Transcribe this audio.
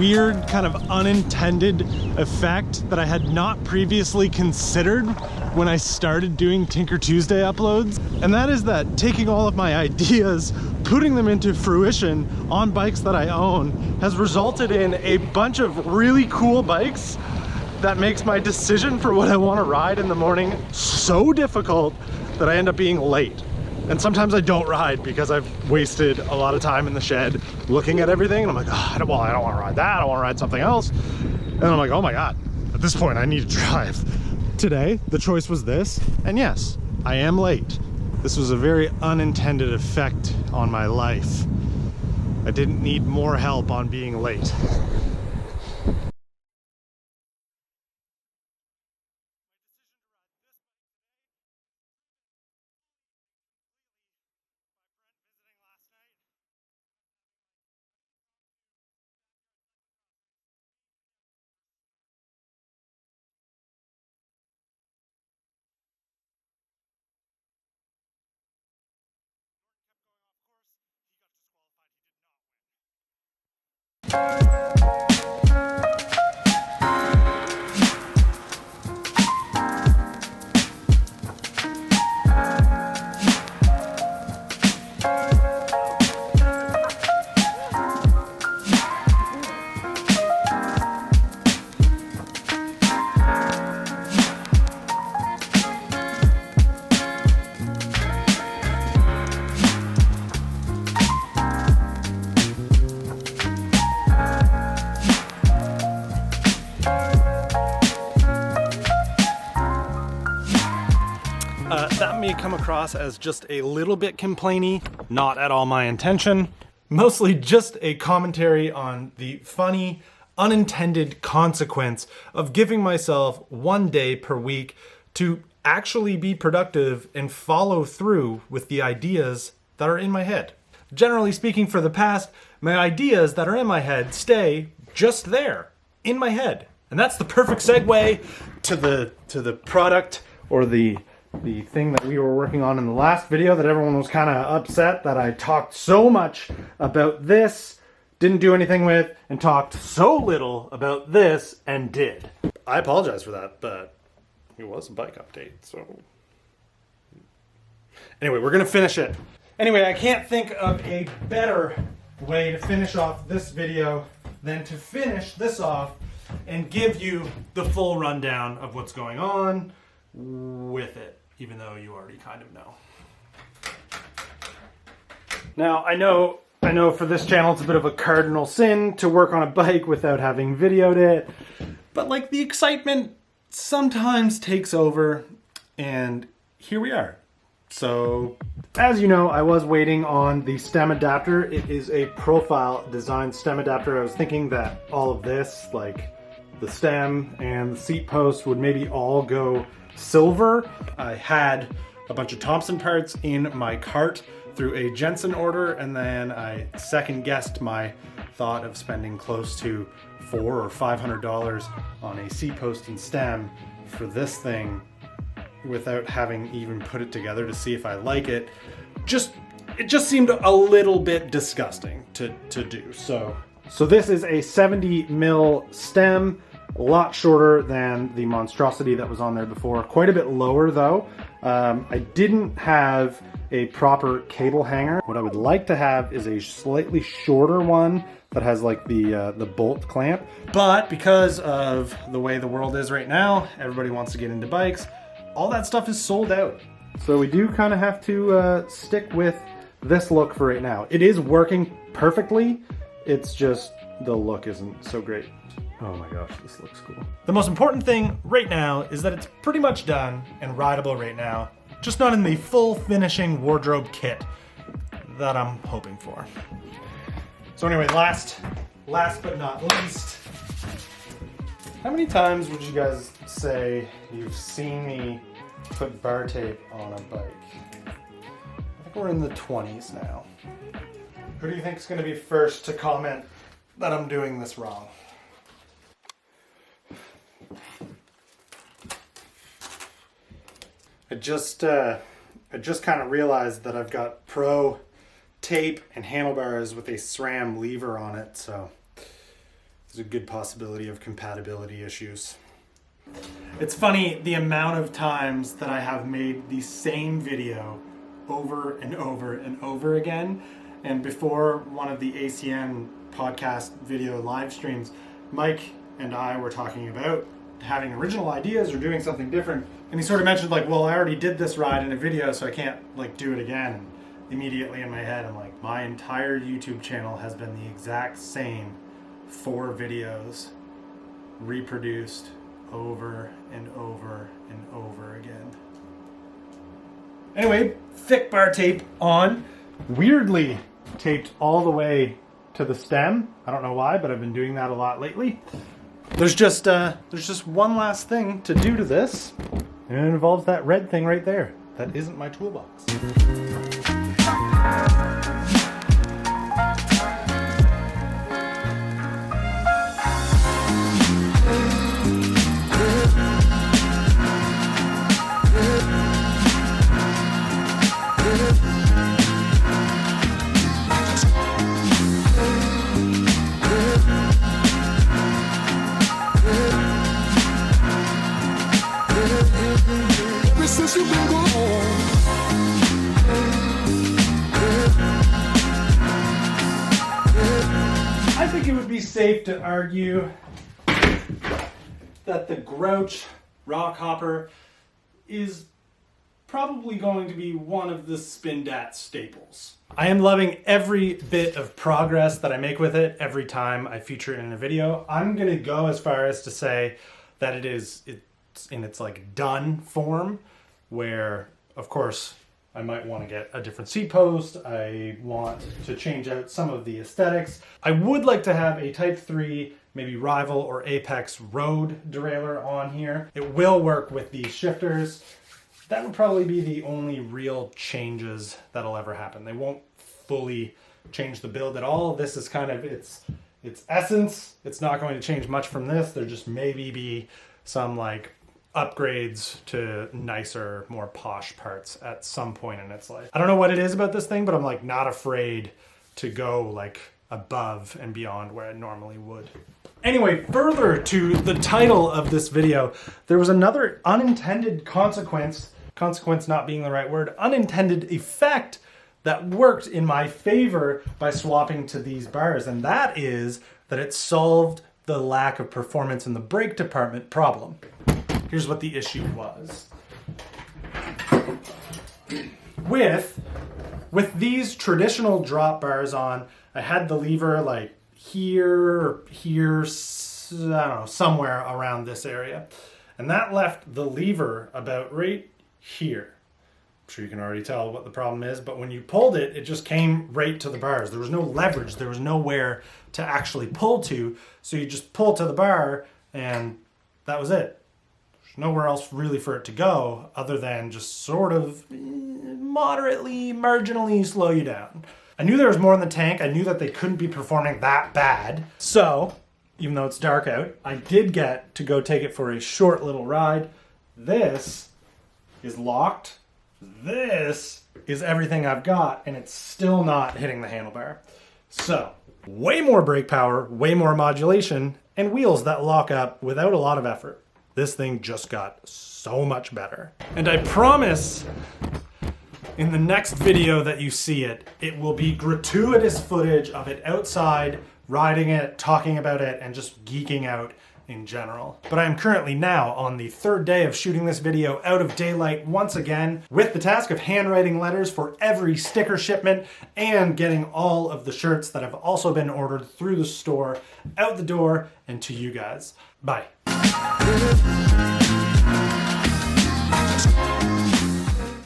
weird kind of unintended effect that I had not previously considered when I started doing Tinker Tuesday uploads. And that is that taking all of my ideas, putting them into fruition on bikes that I own has resulted in a bunch of really cool bikes that makes my decision for what I want to ride in the morning so difficult that I end up being late. And sometimes I don't ride because I've wasted a lot of time in the shed looking at everything. And I'm like, oh, I don't want to ride that. I want to ride something else. And I'm like, oh my God, at this point I need to drive. Today, the choice was this. And yes, I am late. This was a very unintended effect on my life. I didn't need more help on being late. That may come across as just a little bit complainy, not at all my intention. Mostly just a commentary on the funny, unintended consequence of giving myself one day per week to actually be productive and follow through with the ideas that are in my head. Generally speaking, for the past, my ideas that are in my head stay just there, in my head. And that's the perfect segue to the product, or the thing that we were working on in the last video that everyone was kind of upset that I talked so much about this, didn't do anything with, and talked so little about this and did. I apologize for that, but it was a bike update, so... Anyway, we're gonna finish it. Anyway, I can't think of a better way to finish off this video than to finish this off and give you the full rundown of what's going on with it, even though you already kind of know. Now, I know for this channel it's a bit of a cardinal sin to work on a bike without having videoed it, but like the excitement sometimes takes over, and here we are. So, as you know, I was waiting on the stem adapter. It is a profile design stem adapter. I was thinking that all of this, like the stem and the seat post, would maybe all go silver. I had a bunch of Thompson parts in my cart through a Jensen order, and then I second guessed my thought of spending close to $400 or $500 on a seat post and stem for this thing without having even put it together to see if I like it. It just seemed a little bit disgusting to do. So this is a 70 mil stem, a lot shorter than the monstrosity that was on there before. Quite a bit lower though. I didn't have a proper cable hanger. What I would like to have is a slightly shorter one that has like the bolt clamp. But because of the way the world is right now, everybody wants to get into bikes. All that stuff is sold out. So we do kind of have to stick with this look for right now. It is working perfectly. It's just the look isn't so great. Oh my gosh, this looks cool. The most important thing right now is that it's pretty much done and rideable right now, just not in the full finishing wardrobe kit that I'm hoping for. So anyway, last but not least, how many times would you guys say you've seen me put bar tape on a bike? I think we're in the 20s now. Who do you think is going to be first to comment that I'm doing this wrong? I just kind of realized that I've got Pro tape and handlebars with a SRAM lever on it, so there's a good possibility of compatibility issues. It's funny the amount of times that I have made the same video over and over and over again. And before one of the ACN podcast video live streams, Mike and I were talking about having original ideas or doing something different. And he sort of mentioned like, well, I already did this ride in a video, so I can't like do it again. And immediately in my head, I'm like, my entire YouTube channel has been the exact same 4 videos reproduced over and over and over again. Anyway, thick bar tape on, weirdly taped all the way to the stem. I don't know why, but I've been doing that a lot lately. There's just one last thing to do to this, and it involves that red thing right there. That isn't my toolbox. I think it would be safe to argue that the Grouch rock hopper is probably going to be one of the Spindat staples. I am loving every bit of progress that I make with it every time I feature it in a video. I'm gonna go as far as to say that it's in its like done form, where of course I might want to get a different seat post. I want to change out some of the aesthetics. I would like to have a Type 3, maybe Rival or Apex road derailleur on here. It will work with these shifters. That would probably be the only real changes that'll ever happen. They won't fully change the build at all. This is kind of its essence. It's not going to change much from this. There just maybe be some like upgrades to nicer, more posh parts at some point in its life. I don't know what it is about this thing, but I'm like not afraid to go like above and beyond where I normally would. Anyway, further to the title of this video, there was another unintended consequence not being the right word, unintended effect that worked in my favor by swapping to these bars, and that is that it solved the lack of performance in the brake department problem. Here's what the issue was. With these traditional drop bars on, I had the lever like here, I don't know, somewhere around this area. And that left the lever about right here. I'm sure you can already tell what the problem is, but when you pulled it, it just came right to the bars. There was no leverage. There was nowhere to actually pull to. So you just pull to the bar and that was it. There's nowhere else really for it to go other than just sort of moderately, marginally slow you down. I knew there was more in the tank. I knew that they couldn't be performing that bad. So, even though it's dark out, I did get to go take it for a short little ride. This is locked. This is everything I've got, and it's still not hitting the handlebar. So, way more brake power, way more modulation, and wheels that lock up without a lot of effort. This thing just got so much better. And I promise in the next video that you see it, it will be gratuitous footage of it outside, riding it, talking about it, and just geeking out in general. But I am currently now on the 3rd day of shooting this video out of daylight once again, with the task of handwriting letters for every sticker shipment and getting all of the shirts that have also been ordered through the store out the door and to you guys. Bye.